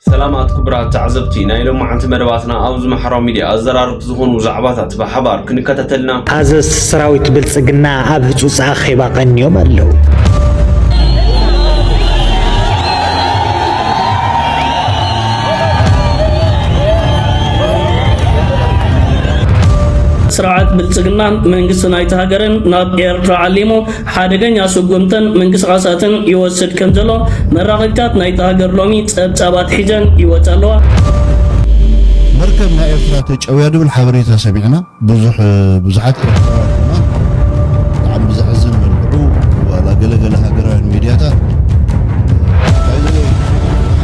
سلامات كبرات تعزبتي نايلو معنت مدباتنا أوز محرم ميديا أزرار تزخون وزعباتات بحبار كنكتتلنا هذا السراويت بلصقنا أبجوز أخي باقن يوم اللو سرعت بلصقنا منقص نايت هاجرن ناب إيرترا عليمو حادقن ياسوقمتن منقص قاساتن يوسد كنزلو مراقبتات نايت هاجر لومي تابات حجن يوتالوا مركبنا إيرترا تجاويد بالحبرية سمعنا بزحات عم بزعزم البعو ولا قلق هاجرن ميدياتا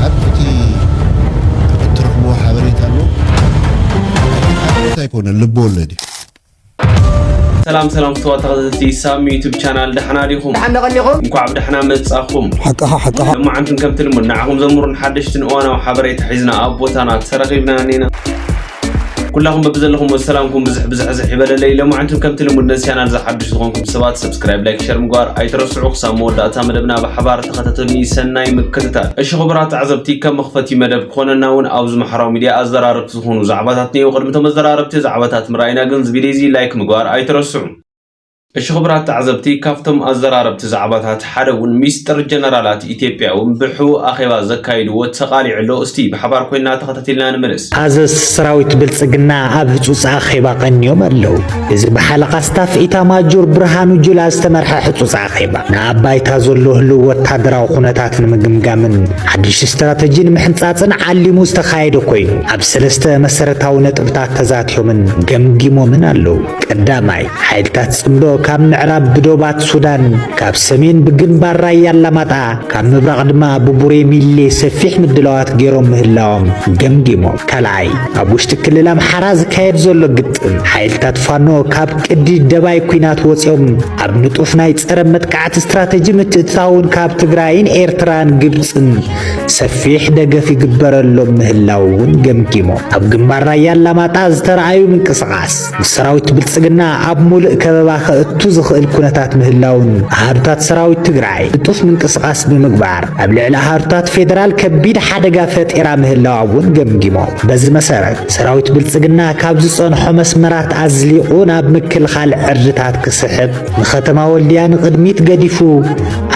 حبتي تركبوا حبرية له يكون اللبول الذي سلام فتوى تغذتي سامي يوتيوب شانل دحنا ليكم دحنا غنيكم انكو عبد دحنا متصاخم حقها لما عنكم كم تلمون نعهم زمرن حدشتن وانا وحبريت حزنا ابوتانا ترغيبنا نينا كلهم ببزلهم والسلامكم بزح يبل لي لما عنكم كم تلمون نسيانا زحدش تكونكم سبات سبسكرايب لايك شير مقار اي ترسعوا قسام وداتا مدبنا بحبار تختتني سناي مكتتا ايش خبرات عزبتي كم مخفتي مدب كوننا ون اوز محراو ميديا ازرارب تكونوا زعباتاتني وقدمتهم ازرارب زعباتات مراينا جنز بيليزي لايك مقار اي ترسعوا ايش خبرات عزبتي كافتم ازرارب تزعباتات حدون ميستر جنرالات ايثيوبيا ومبحو اخيبا زكايد وتقالي علو استي بحبار كوينا تختتلنا نملس هذا السراويت بلصقنا ابجوز اخيبا قنيوم اللو اذا بحلقه ستاف ايتاماجور برهانو جولا استمرح حصص اخيبا نابايتا زلو هلو وتادراو خناتات نمغمغامن حدش استراتيجي محنصاصن علمو استخايدو كوينو اب سلسته مسرتاو نطبطات تزاتيومن غمغيمو من اللو قداماي حيلتات صمدو كاب معراب بدوبات سودان كاب سمين بجنبار رايا لماتا كاب مبرق دما ببوري ميلي سفيح مدلوات غيروم مهلاوم جمجيمو كلاي ابوش تكللام حراز كايد زولو قطن حيلتات فانو كاب قدي دباي كوينات وصيوم اب نطوفنا يتصرم متقعت استراتيجي متتاون كاب تግራይን ኤርትራን ግብፅን ሰፊሕ ደገፍ ይግበረሎም ምህላውን ገምጊሞ ኣብ ግንባር ራያ ለማጣ ዝተራኣዩ ምንቅስቃስ ሰራዊት ብልጽግና ኣብ ሙሉእ ከበባ ከእቱ ዝኽእል ኩነታት ምህላውን ሃርታት ሰራዊት ትግራይ ብጡፍ ምንቅስቃስ ብምግባር ኣብ ልዕሊ ሃርታት ፌደራል ከቢድ ሓደጋ ፈጢራ ምህላውን ገምጊሞ በዚ መሰረት ሰራዊት ብልጽግና ካብ ዝጸንሖ መስመራት ኣዝሊቑ ናብ ምክልኻል ዕርድታት ክስሕብ ንከተማ ወልድያ ንቅድሚት ገዲፉ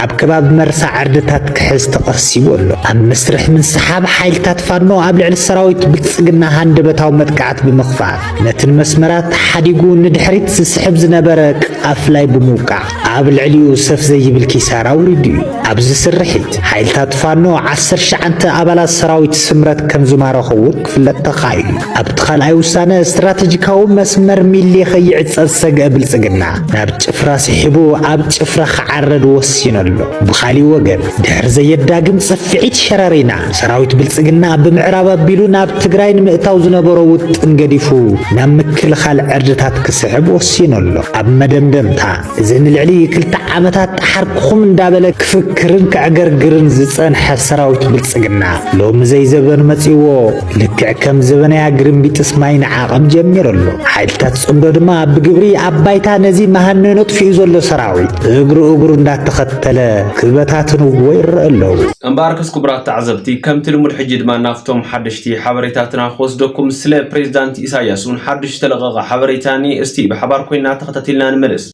ኣብ ከባቢ መርሳ ዕርድታት ክሕዝ ተቐርሲቡ ኣሎ ኣብ መስርሕ ምንስሓብ ሓይልታት ፋኖ ኣብ ልዕሊ ሰራዊት ብልጽግና ሃንደበታዊ መጥቃዕቲ ብምኽፋት ነትን መስመራት ሓዲጉ ንድሕሪት ዝስሕብ ዝነበረ ቃፍላይ ብምውቃዕ ኣብ ልዕሊኡ ሰፍ ዘይብል ኪሳራ ውሪዱ ኣብዚ ስርሒት ሓይልታት ፋኖ 19 ኣባላት ሰራዊት ስምረት ከም ዝማረኽውን ክፍለጥ ተኻኢሉ ኣብቲ ካልኣይ ውሳነ ስትራቴጂካዊ መስመር ሚሌ ከይዕፀብ ዝሰግአ ብልጽግና ናብ ጭፍራ ስሒቡ ኣብ ጭፍራ ክዓረድ ወሲኑ ኣሎ ብኻሊእ ወገን ድሕሪ ዘየዳግም ጽፍዒት ሸረሪና ሰራዊት ብልጽግና ብምዕራብ ኣቢሉ ናብ ትግራይ ንምእታው ዝነበሮ ውጥን ገዲፉ ናብ ምክልኻል ዕርድታት ክስሕብ ወሲኑ ኣሎ ኣብ መደምደምታ እዚ ንልዕሊ 2 ዓመታት ተሓርክኹም እንዳበለ ክፍክርን ክዕገርግርን ዝጸንሐ ሰራዊት ብልጽግና ሎሚ ዘይዘበን መጺዎ ልክዕ ከም ዘበናያ ግርምቢጥስ ማይ ንዓቐብ ጀሚሩ ኣሎ ሓይልታት ጽምዶ ድማ ብግብሪ ኣባይታ ነዚ መሃነኖ ጥፊኡ ዘሎ ሰራዊት እግሩ እንዳተኸተለ ክበታትን ወይ ይረአ ኣለዉ امباركس كبرات تعزبتي كم تلمود حجي دما نافتهم حدشتي حبريتاتنا خوسدكم سلا بريزيدنت إساياس ون حدش تلغى حبريتاني استي بحبار كوينا تختتلنا نملس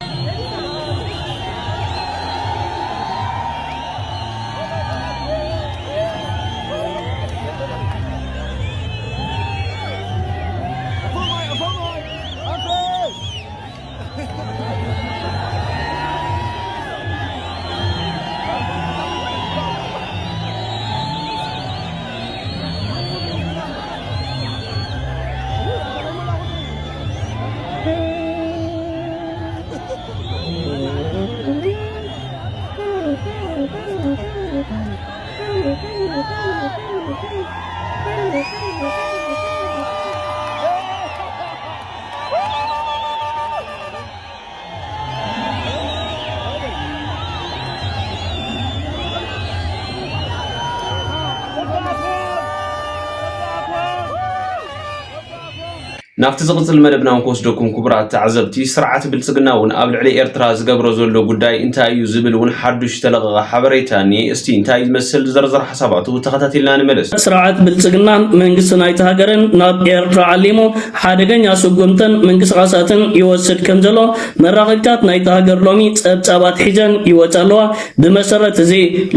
ናፍቲ ዝቕፅል መደብና ንክወስደኩም ክቡራት ተዓዘብቲ ስርዓት ብልጽግና እውን ኣብ ልዕሊ ኤርትራ ዝገብሮ ዘሎ ጉዳይ እንታይ እዩ ዝብል እውን ሓዱሽ ተለቐቐ ሓበሬታ እኒአ። እስቲ እንታይ ዝመስል ዝርዝር ሓሳባቱ ተኸታቲልና ንመለስ። ስርዓት ብልጽግና መንግስቲ ናይቲ ሃገርን ናብ ኤርትራ ዓሊሙ ሓደገኛ ስጉምትን ምንቅስቓሳትን ይወስድ ከም ዘሎ መራኸቢታት ናይቲ ሃገር ሎሚ ጸብጻባት ሒዘን ይወጽ ኣለዋ። ብመሰረት እዚ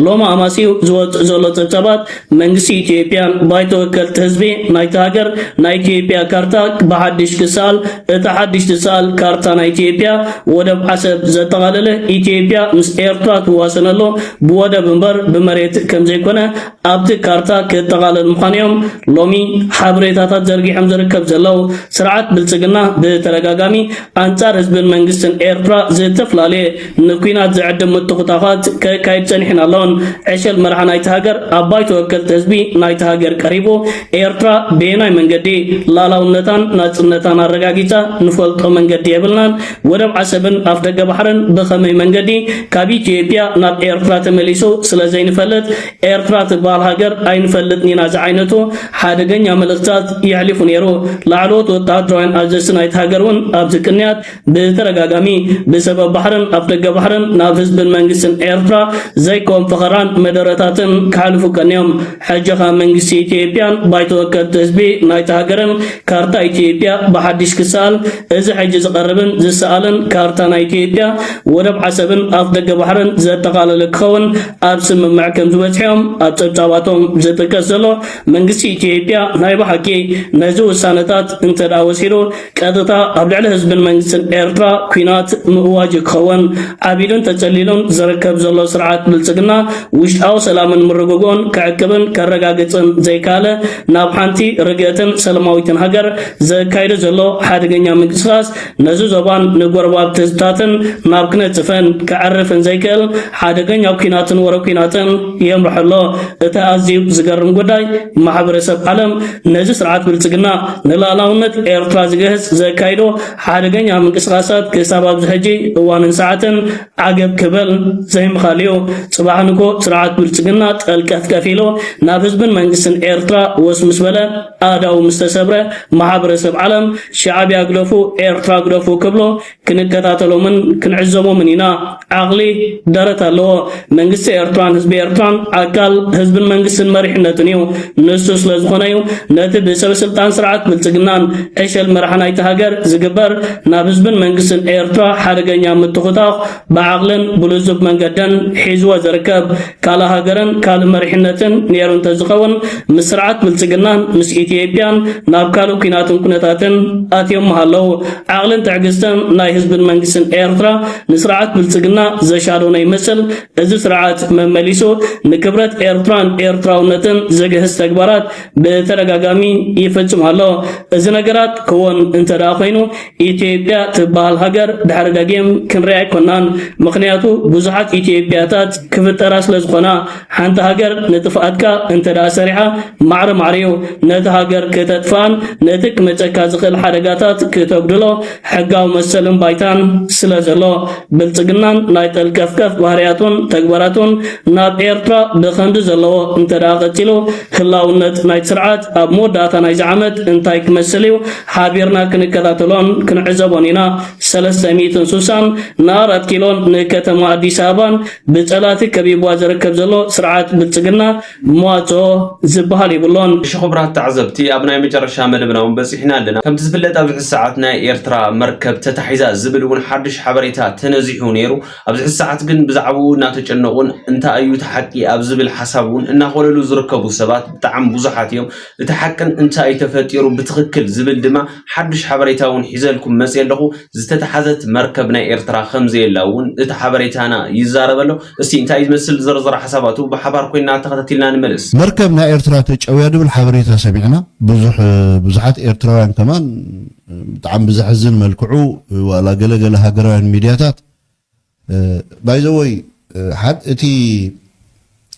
ሎማ ኣማሲኡ ዝወጽእ ዘሎ ጸብጻባት መንግስቲ ኢትዮጵያን ባይቶ ወከልቲ ህዝቢ ናይቲ ሃገር ናይ ኢትዮጵያ ካርታ بحدش كسال تحدش كسال كارتانا إثيوبيا ودب حسب زتقالله إثيوبيا مس إيرترا تواصلنا له بودا بمبر بمريت كم زي كنا أبت كارتا كتقالل مخانيهم لومي حبريتات زرقي حمزر كبزلو سرعت بالسجنا بترقاقامي أنصار حزب المنجستن إيرترا زتفلالي نكوينات زعد متقطعات كايد سنحنا لون عشل مرحنا يتهاجر أبايت وكل تزبي نايتهاجر قريبو إيرترا بينا من قدي لا لاونتان ناتنتان الرقاقيتا نفولتو من قدي يبلنان ودب عسبن أفدق بحرن بخمي من قدي كابي إثيوبيا ناب إيرترا تمليسو سلازين فلت إيرترا تبال هاجر أين فلت نيناز عينتو حادقن يعملقتات يحلفون يرو لعلوت وطادروين أجسنا يتهاجرون أبزكنيات بترقاقامي بسبب بحرن أفدق بحرن نافذ بالمنجسن إيرترا زي كوم فخران مدرتاتن كحلفو كنيوم حجخا منجسي إثيوبيان بايتو وكد تزبي نايتهاجرن كارتا إثيوبيا بحدش كسال إذا حجز قربن زي سألن كارتا إثيوبيا ودب عسبن أفدق بحرن زي تقال لكخون أبسم معكم زوجهم أبتبتاواتهم زي تكسلو منجسي إثيوبيا نايب حكي نزو سانتات انت داوسيرو كادتا أبلع لحزب المنجسن إيرترا كوينات مواجه خون عبيدون تجليلون زركب زلو سرعات بلسقنا وش أو سلام مرقوقون كعكبن كرقاقتن زي كاله نابحانتي رقيتن سلماويتن هجر زي كايد زلو حادقنيا مقصاص نزو زبان نقرباب تزتاتن نابكنا تفن كعرفن زي كال حادقنيا بكيناتن ورقيناتن يمرح الله اتأزيب زقرم قداي محبرسب علم نزو سرعات بلسقنا نلالاونت إيرترا زقهز زي كايدو حادقنيا مقصاصات كساباب زهجي وانن ساعتن عقب كبل زي مخاليو صباحنكو سرعات بلسقنا تلكث كفيلو نافذ بن منقسن إيرترا واسمسبلا آداو مستسبرة محبرسب علم شعبي أقلفو إيرترا أقلفو كبلو كنكتاتلو من كنعزمو منينا عقلي دارت اللو منقس إيرتران حزب إيرتران عقال حزب المنقسن مريحنتنيو نسوس لزخونيو ناتب بسبب سلطان سرعات بلسقنان إيش المرحنا يتهاجر زقبر نافذ بن منقسن إيرترا حرقنيا متخطاق بعقلن بلوزب منقدن حيزوا زركب كالا هاجرن كال مريحنتن نيرون تزقون مسرعات بلسقنان مس إثيوبيان نابكالو كيناتن كنتاتن آتيوم محلو عقلن تعجزتن ناي حزب المنقسن إيرترا نسرعات بلسقنا زشادو نيمسل إذ سرعات ممليسو نكبرت إيرتراونتن زقهز تكبرات بترقاقامي يفتشم هلو إذ نقرات كون انت راخينو إثيوبيا تبال هاجر دحرقاقيم كنريع كونان مخنياتو بزحات إثيوبياتات كفت راس لزقنا حانت هاجر نتفقاتكا انت راسريحة معريو نت هاجر كتتفان نتك متكا زخل حرقاتات كتوقدلو حقاو مسلم بايتان سلازلو بلتقنان نايت الكفكف بحرياتون تكبراتون ناب إيرترا بخند زلو انت راغتلو خلاونت نايت سرعات اب موداتا نايز عمد انتايك مسليو حابيرنا كنكتاتلون كنعزبونينا 300 سوسان نارات كيلون نكتمو أديس آبان بتالاتي كبيبوا زركب زلو سرعات بلتقنا مواتو زبهالي بلون شخبرات تعزبتي أبناء مجرشا مدبنا ونبسيحنا لنا كم تزفلت أبزح الساعتنا إيرترا مركب تتحيزا زبل ونحدش حبريتا تنزيحو نيرو أبزح الساعت قن بزعبو ناتج أنغون انتا أيو تحكي أبزبل حسابون إنا خوللو زركبو سبات بتعم بزحات يوم لتحكن انتا أي تفتيرو بتغكل زبل دما حدش حبريتا ونحيزالكم مسيال لغو زتتحازت مركبنا إيرترا خمزي اللون اتحبريتانا يزاربلو استي انتا يزمسل زرزر حساباتو بحبار كوينا تغتتلنا نملس مركبنا إيرترا تجاويا دبل حبريتا سمعنا بزحات إيرتراوያን كمان بتعم بزحزن ملكعو ولا قلقل هاجران ميدياتات بايزوي حد اتي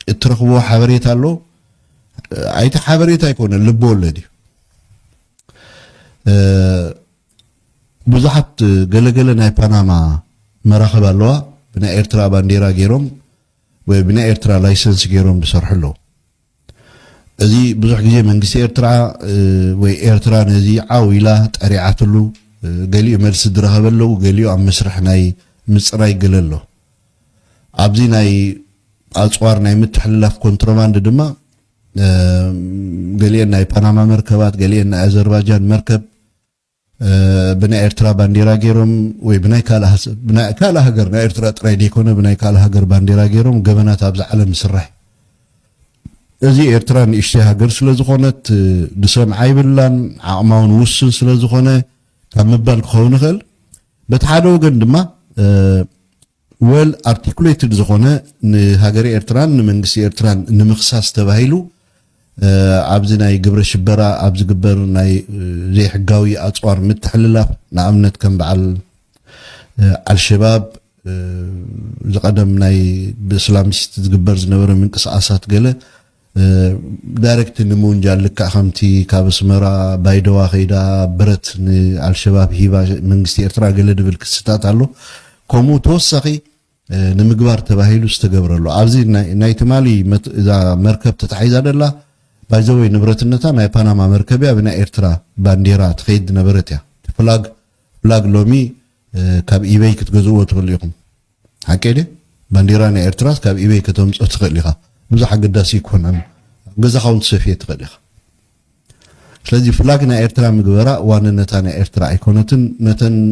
اترخبو حبريتا له ايت حبريتا يكون اللب ولدي بزحت قلقل ناي باناما مراخب اللوا بنا إيرترا بانديرا جيروم وبنا إيرترا لايسنس جيروم بصرح له እዚ ብዙሕ ግዜ መንግስቲ ኤርትራ ወይ ኤርትራ ነዚ ዓዊላ ጠሪዓትሉ ገሊኡ መልሲ ዝረኸበለው ገሊኡ ኣብ መስርሕ ናይ ምፅራይ ገለሎ ኣብዚ ናይ ኣፅዋር ናይ ምትሕልላፍ ኮንትሮባንድ ድማ ገሊአን ናይ ፓናማ መርከባት ገሊአን ናይ ኣዘርባይጃን መርከብ ብናይ ኤርትራ ባንዴራ ገይሮም ወይ ብናይ ካልእ ሃገር ናይ ኤርትራ ጥራይ ደይኮነ ብናይ ካልእ ሃገር ባንዴራ ገይሮም ገበናት ኣብዚ ዓለም ይስራሕ እዚ ኤርትራ ንእሽተይ ሃገር ስለ ዝኾነት ድሰምዓ ይብላን ዓቕማውን ውስን ስለ ዝኾነ ካብ ምባል ክኸውን ይኽእል በቲ ሓደ ወገን ድማ ወል አርቲኩሌትድ ዝኾነ ንሃገር ኤርትራን ንመንግስቲ ኤርትራን ንምኽሳስ ተባሂሉ ኣብዚ ናይ ግብረ ሽበራ ኣብ ዝግበር ናይ ዘይሕጋዊ ኣፅዋር ምትሕልላፍ ንኣብነት ከም በዓል አልሸባብ ዝቀደም ናይ ብእስላሚስት ዝግበር ዝነበረ ምንቅስቃሳት ገለ ዳይሬክት ንምውንጃል ልክዕ ከምቲ ካብ ኣስመራ ባይደዋ ኸይዳ ብረት ንአልሸባብ ሂባ መንግስቲ ኤርትራ ገለ ድብል ክስታት ኣሎ ከምኡ ተወሳኺ ንምግባር ተባሂሉ ዝተገብረሉ ኣብዚ ናይ ትማሊ እዛ መርከብ ተታሒዛ ደላ ባይዘወይ ንብረትነታ ናይ ፓናማ መርከቢያ ብናይ ኤርትራ ባንዴራ ትኸይድ ነበረት እያ ፍላግ ሎሚ ካብ ኢቤይ ክትገዝእዎ ትኽእሉ ኢኹም ሓቂ ደ ባንዴራ ናይ ኤርትራ ካብ ኢቤይ ከተምፅኦ ትኽእል ኢኻ ብዙሕ ኣገዳሲ ይኮነን ገዛኻ እውን ትሰፍየ ትኽእል ኢኻ ስለዚ ፍላግ ናይ ኤርትራ ምግበራ ዋንነታ ናይ ኤርትራ ኣይኮነትን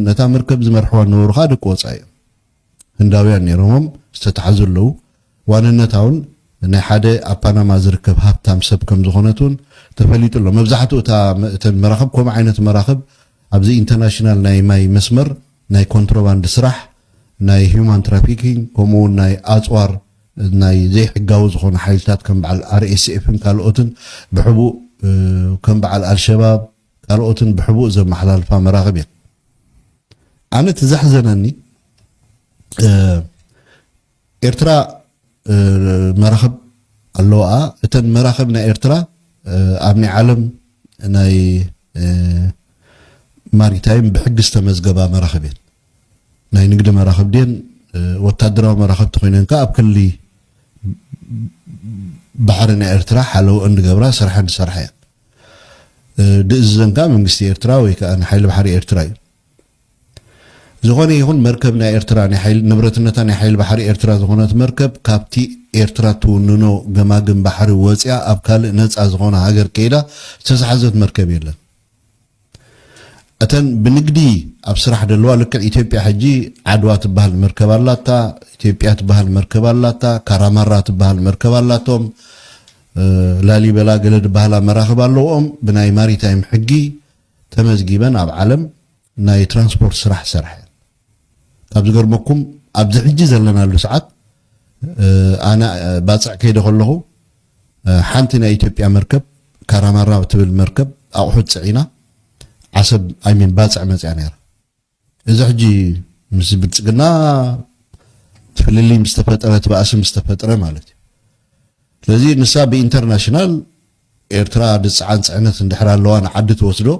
ነታ መርከብ ዝመርሕዋ ዝነበሩ ከዓ ደቂ ወፃኢ እዮም ህንዳውያን ነይሮሞም ዝተታሕዙ ኣለዉ ዋንነታ እውን ናይ ሓደ ኣብ ፓናማ ዝርከብ ሃብታም ሰብ ከም ዝኾነት እውን ተፈሊጡ ኣሎ መብዛሕትኡ እተን መራኸብ ከምኡ ዓይነት መራኸብ ኣብዚ ኢንተርናሽናል ናይ ማይ መስመር ናይ ኮንትሮባንድ ስራሕ ናይ ሂውማን ትራፊኪንግ ከምኡውን ናይ ኣፅዋር ናይ ዘይሕጋዊ ዝኾኑ ሓይልታት ከም በዓል አርኤስኤፍን ካልኦትን ብሕቡእ ከም በዓል አልሸባብ ካልኦትን ብሕቡእ ዘመሓላልፋ መራኸብ እየን ኣነ ትዘሕዘነኒ ኤርትራ መራኸብ ኣለዋ እተን መራኸብ ናይ ኤርትራ ኣብ ናይ ዓለም ናይ ማሪታይም ብሕጊ ዝተመዝገባ መራኸብ እየን ናይ ንግዲ መራኸብ ድን ወታደራዊ መራኸብቲ ኮይነን ከዓ ኣብ ክልሊ ባሕሪ ናይ ኤርትራ ሓለውአን ዝገብራ ስራሐን ዝሰርሓ እየን ድእዝዘን ከዓ መንግስቲ ኤርትራ ወይ ከዓ ንሓይሊ ባሕሪ ኤርትራ እዩ ዝኾነ ይኹን መርከብ ናይ ኤርትራ ናይ ሓይሊ ንብረትነታ ናይ ሓይሊ ባሕሪ ኤርትራ ዝኾነት መርከብ ካብቲ ኤርትራ ትውንኖ ገማግም ባሕሪ ወፂያ ኣብ ካልእ ነፃ ዝኾነ ሃገር ከይዳ ዝተሰሓዘት መርከብ የለን እተን ብንግዲ ኣብ ስራሕ ደለዋ ልክዕ ኢትዮጵያ ሕጂ ዓድዋ ትበሃል መርከብ ኣላታ ኢትዮጵያ ትበሃል መርከብ ኣላታ ካራማራ ትበሃል መርከብ ኣላቶም ላሊበላ ገለ ትበሃል መራኸብ ኣለዎም ብናይ ማሪታይም ሕጊ ተመዝጊበን ኣብ ዓለም ናይ ትራንስፖርት ስራሕ ሰርሐ ካብ ዝገርመኩም ኣብዚ ሕጂ ዘለናሉ ሰዓት ኣነ ባፅዕ ከይደ ከለኹ ሓንቲ ናይ ኢትዮጵያ መርከብ ካራማራ ትብል መርከብ ኣቑሑት ፅዒና ዓሰብ ኣይሚን ባፅዕ መፅያ ነይራ እዚ ሕጂ ምስ ብልፅግና ትፍልሊ ምስ ተፈጠረ ትባእሲ ምስ ተፈጠረ ማለት እዩ ስለዚ ንሳ ብኢንተርናሽናል ኤርትራ ድፅዓን ፅዕነት እንድሕር ኣለዋ ንዓዲ ትወስዶ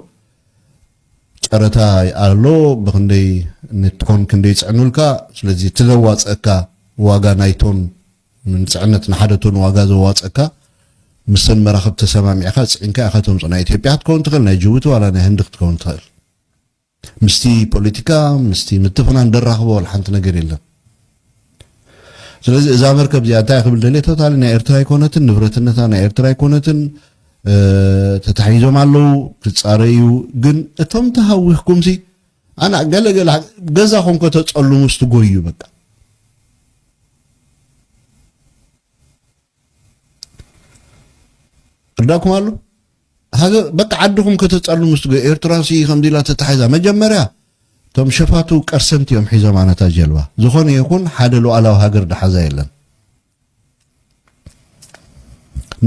ጨረታ ኣሎ ብክንደይ ንቶን ክንደይ ፅዕኑልካ ስለዚ ትዘዋፅአካ ዋጋ ናይ ቶን ምን ፅዕነት ንሓደ ቶን ዋጋ ዘዋፅአካ ምስን መራኸብ ተሰማሚዕካ ፅዒንካ ኢኻ ተምፅኦ ናይ ኢትዮጵያ ክትከውን ትኽእል ናይ ጅቡቲ ዋላ ናይ ህንዲ ክትከውን ትኽእል ምስቲ ፖለቲካ ምስቲ ምትፍናን ደራኽቦ ሓንቲ ነገር የለን ስለዚ እዛ መርከብ እዚኣ እንታይ ክብል ደልየ ቶታሊ ናይ ኤርትራ ኣይኮነትን ንብረትነታ ናይ ኤርትራ ኣይኮነትን ተታሒዞም ኣለዉ ክፃረዩ ግን እቶም ተሃዊኽኩምሲ ኣነ ገለገለ ገዛኹም ከተፀልሙ ስትጎዩ በቃ እርዳኩም ኣሎ በቃ ዓድኹም ከተፀልሙ ስትጎዩ ኤርትራ ሲ ከምዚ ኢላ ተታሒዛ መጀመርያ እቶም ሸፋቱ ቀርሰንቲ እዮም ሒዞም ኣነታ ጀልባ ዝኾነ ይኹን ሓደ ሉዓላዊ ሃገር ድሓዛ የለን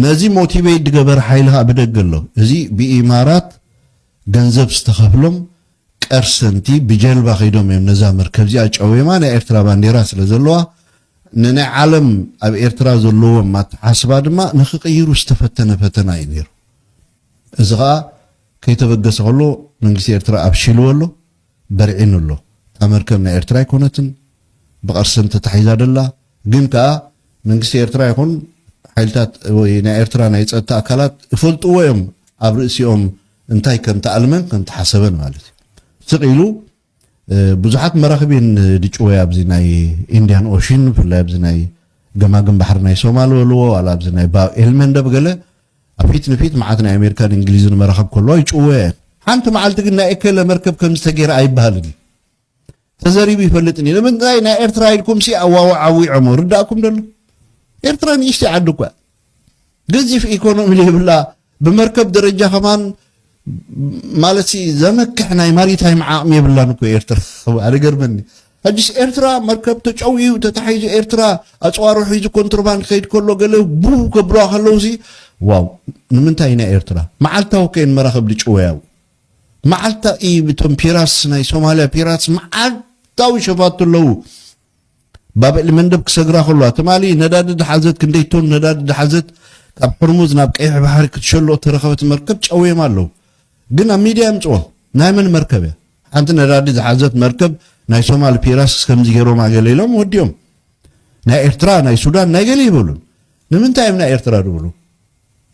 ነዚ ሞቲቬት ድገበር ሓይልኻ ብደገ ኣሎ እዚ ብኢማራት ገንዘብ ዝተኸፍሎም ቀርሰንቲ ብጀልባ ኸይዶም እዮም ነዛ መርከብ እዚኣ ጨወማ ናይ ኤርትራ ባንዴራ ስለ ዘለዋ ንናይ ዓለም ኣብ ኤርትራ ዘለዎም ኣተሓስባ ድማ ንኽቕይሩ ዝተፈተነ ፈተና እዩ ነይሩ እዚ ከዓ ከይተበገሰ ከሎ መንግስቲ ኤርትራ ኣብሽልዎ ኣሎ በርዒኑ ኣሎ እታ መርከብ ናይ ኤርትራ ኣይኮነትን ብቐርሰንቲ ተታሒዛ ደላ ግን ከዓ መንግስቲ ኤርትራ ይኹን ሓይልታት ወይ ናይ ኤርትራ ናይ ጸጥታ ኣካላት ይፈልጥዎ እዮም ኣብ ርእሲኦም እንታይ ከም ተኣልመን ከም ተሓሰበን ማለት እዩ ስቂሉ ብዙሓት መራኸቢን ድጭወያ ኣብዚ ናይ ኢንዲያን ኦሽን ብፍላይ ኣብዚ ናይ ገማግም ባሕሪ ናይ ሶማል ወልዎ ዋላ ኣብዚ ናይ ባብ ኤልመንደብ ገለ ኣብ ፊት ንፊት መዓት ናይ ኣሜሪካን እንግሊዝን መራኸብ ከለዋ ይጭወያ ሓንቲ መዓልቲ ግን ናይ ኤከለ መርከብ ከም ዝተገይረ ኣይበሃልን ተዘሪቡ ይፈልጥኒ ለምንታይ ናይ ኤርትራ ኢልኩም ሲ ዓዊዖሞ ርዳእኩም ደሎ ኤርትራ ንእሽተይ ዓዲ እኳ ገዚፍ ኢኮኖሚ ዘይብላ ብመርከብ ደረጃ ከማን ማለት ዘመክሕ ናይ ማሪታይም ዓቕሚ የብላን እኮ ኤርትራ ኣገርመኒ ሕጂስ ኤርትራ መርከብ ተጨውዩ ተታሒዙ ኤርትራ ኣፅዋሩ ሒዙ ኮንትሮባንድ ከይድ ከሎ ገለ ቡ ከብሎ ከለው ሲ ዋው ንምንታይ ናይ ኤርትራ መዓልታዊ ከይን መራኸብ ድጭወያው መዓልታ ብቶም ፒራስ ናይ ሶማልያ ፒራስ መዓልታዊ ሸፋቱ ኣለው ባብዕ መንደብ ክሰግራ ከለዋ ትማሊ ነዳዲ ድሓዘት ክንደይ ቶን ነዳዲ ድሓዘት ካብ ሕርሙዝ ናብ ቀይሕ ባሕሪ ክትሸሎ ተረኸበት መርከብ ጨውዮም ኣለው ግን ኣብ ሚድያ ምጽዎ ናይ መን መርከብ እያ ሓንቲ ነዳዲ ዝሓዘት መርከብ ናይ ሶማል ፒራስ ከምዚ ገይሮም ኣገለ ኢሎም ወዲዮም ናይ ኤርትራ ናይ ሱዳን ናይ ገለ ይበሉን ንምንታይ ናይ ኤርትራ ድብሉ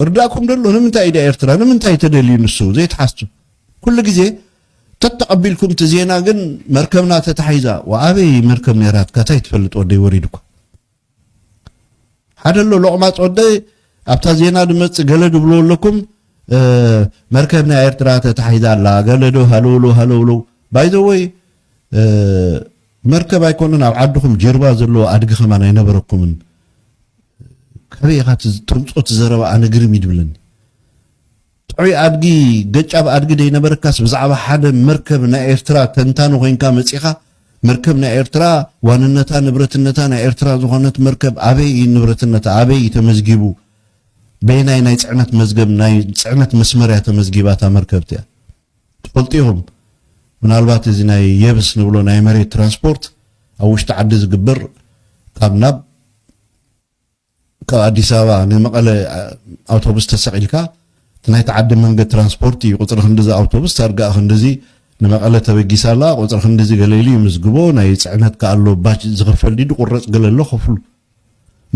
እርዳእኩም ደሎ ንምንታይ ኢዳ ኤርትራ ንምንታይ ተደልዩ ንሱ ዘይተሓስቱ ኩሉ ግዜ ተተቀቢልኩም ተዜና ግን መርከብና ተታሒዛ ወአበይ መርከብ ነራት ካታይ ትፈልጥ ወደይ ወሪድኩ ሓደሎ ሎቅማጽ ወደይ ኣብታ ዜና ድመጽ ገለ ድብሎ ለኩም መርከብና ኤርትራ ተታሒዛ አላ ገለዶ ሃሎሎ ባይ ዘ ወይ መርከብ ኣይኮነን ኣብ ዓድኩም ጀርባ ዘሎ ኣድጊ ከማን ኣይነበረኩምን ከበይኻት ተምጾት ዘረባ ኣነግርም ይድብለኒ ጥዑይ ኣድጊ ገጫብ ኣድጊ ደይ ነበርካስ ብዛዕባ ሓደ መርከብ ናይ ኤርትራ ተንታኑ ኮይንካ መጺኻ መርከብ ናይ ኤርትራ ዋንነታ ንብረትነታ ናይ ኤርትራ ዝኾነት መርከብ ኣበይ ንብረትነታ ኣበይ ተመዝጊቡ በይናይ ናይ ጽዕነት መዝገብ ናይ ጽዕነት መስመርያ ተመዝጊባታ መርከብት እያ ትፈልጥይኹም ምናልባት እዚ ናይ የብስ ንብሎ ናይ መሬት ትራንስፖርት ኣብ ውሽጢ ዓዲ ዝግበር ካብ ናብ ካብ ኣዲስ ኣበባ ንመቐለ ኣውቶቡስ ተሰቂልካ ናይ ተዓዲ መንገድ ትራንስፖርት ይቁጥር ክንደዚ ኣውቶቡስ ታርጋ ክንደዚ ንመቐለ ተበጊሳላ ቁጥር ክንደዚ ገለይሊ ይምዝግቦ ናይ ጽዕነት ካሎ ባጅ ዝኽፈል ዲዱ ቁረጽ ገለሎ ኸፍሉ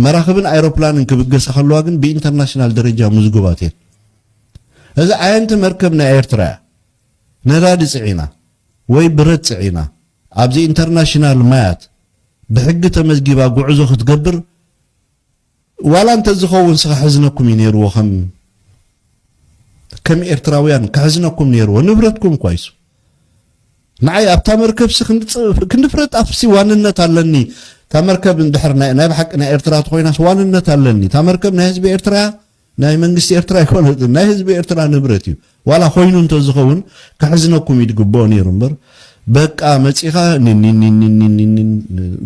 መራኸብን ኣይሮፕላንን ክብገሰ ከለዋ ግን ብኢንተርናሽናል ደረጃ ምዝግባት እየን እዚ ኣየንቲ መርከብ ናይ ኤርትራ ነዳዲ ጽዒና ወይ ብረት ጽዒና ኣብዚ ኢንተርናሽናል ማያት ብሕጊ ተመዝጊባ ጉዕዞ ክትገብር ዋላ እንተ ዝኸውን ስኻ ሕዝነኩም ይነርዎ ከም ኤርትራውያን ከሕዝነኩም ነርዎ ንብረትኩም ኳይሱ ንዓይ ኣብታ መርከብ ክንድፍረጥ ኣፍሲ ዋንነት ኣለኒ ታ መርከብ እንድሕር ናይ ብሓቂ ናይ ኤርትራ ኮይናስ ዋንነት ኣለኒ ታ መርከብ ናይ ህዝቢ ኤርትራ ናይ መንግስቲ ኤርትራ ይኮነት ናይ ህዝቢ ኤርትራ ንብረት እዩ ዋላ ኮይኑ እንተ ዝኸውን ከሕዝነኩም ይድግቦ ነይሩ እምበር በቃ መጺኻ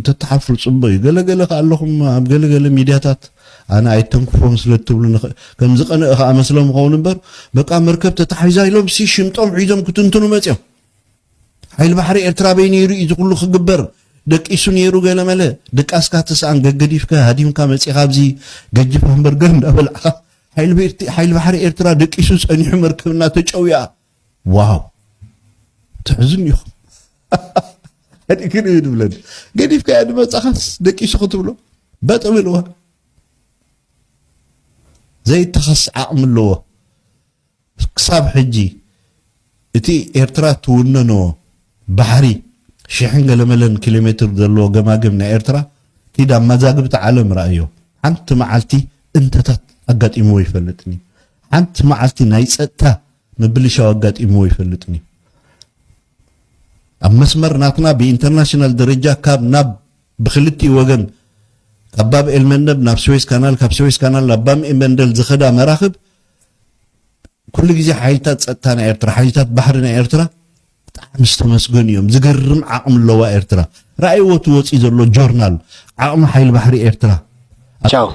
ተተሓፍሩ ጽበዩ ገለገለ ኣለኹም ኣብ ገለገለ ሚድያታት ኣነ ኣይተንክፎም ስለትብሉ ከም ዝቐነእ ኸ መስሎም ኸውን እምበር በቃ መርከብ ተታሒዛ ኢሎም ሲ ሽምጦም ሒዞም ክትንትኑ መጺኦም ሓይል ባሕሪ ኤርትራ በይ ነይሩ እዩ ዝኩሉ ክግበር ደቂሱ ነይሩ ገለ መለ ደቃስካ ተስኣን ገገዲፍካ ሃዲምካ መጺኻ ኣብዚ ገጅፍ ሃምበርገር እንዳበልዕኻ ሓይል ባሕሪ ኤርትራ ደቂሱ ጸኒሑ መርከብና ተጨውያ ዋው ትሕዝን ኢኹም ኣዲክን እዩ ድብለን ገዲፍካ ያ ድመጻኻስ ደቂሱ ክትብሎ በጥብልዋ ዘይተኸስ ዓቕሚ ኣለዎ ክሳብ ሕጂ እቲ ኤርትራ ትውነኖ ባሕሪ ሽሕን ገለመለን ኪሎሜትር ዘለዎ ገማግም ናይ ኤርትራ ኪዳ መዛግብቲ ዓለም ረኣዮ ሓንቲ መዓልቲ እንተታት ኣጋጢምዎ ይፈልጥኒ ሓንቲ መዓልቲ ናይ ጸጥታ ምብልሻው ኣጋጢምዎ ይፈልጥኒ ኣብ መስመር ናትና ብኢንተርናሽናል ደረጃ ካብ ናብ ብክልቲ ወገን ካብ ባብ ኤልመንደብ ናብ ስዌዝ ካናል ካብ ስዌዝ ካናል ናብ ባብ ኤልመንደል ዝኸዳ መራኽብ ኩሉ ግዜ ሓይልታት ጸጥታ ናይ ኤርትራ ሓይልታት ባሕሪ ናይ ኤርትራ ብጣዕሚ ዝተመስገኑ እዮም ዝገርም ዓቕሚ ኣለዋ ኤርትራ ራእይዎ ትወፂ ዘሎ ጆርናል ዓቕሚ ሓይል ባሕሪ ኤርትራ ቻው